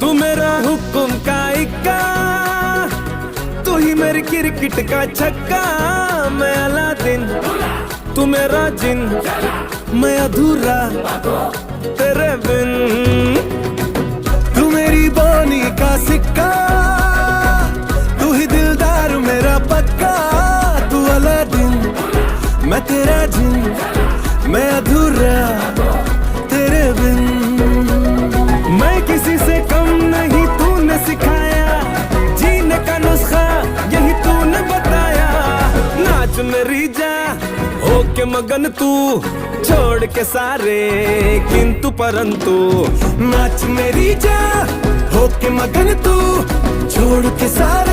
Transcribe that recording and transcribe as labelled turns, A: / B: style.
A: तू मेरा हुक्म का इक्का, तू ही मेरी क्रिकेट का छक्का। मैं अलादीन, तू मेरा जिन, मैं अधूरा तेरे बिन।
B: तू मेरी बोनी का सिक्का, तू ही दिलदार मेरा पक्का। तू अलादीन, मैं तेरा जिन, मैं अधूरा तेरे बिन।
A: मैं किसी से कम नहीं, तूने सिखाया जीने का नुस्खा, यही तूने बताया। नाच मेरी जा होके मगन तू, छोड़ के सारे किंतु परंतु।
B: नाच मेरी जा होके मगन तू, छोड़ के सारे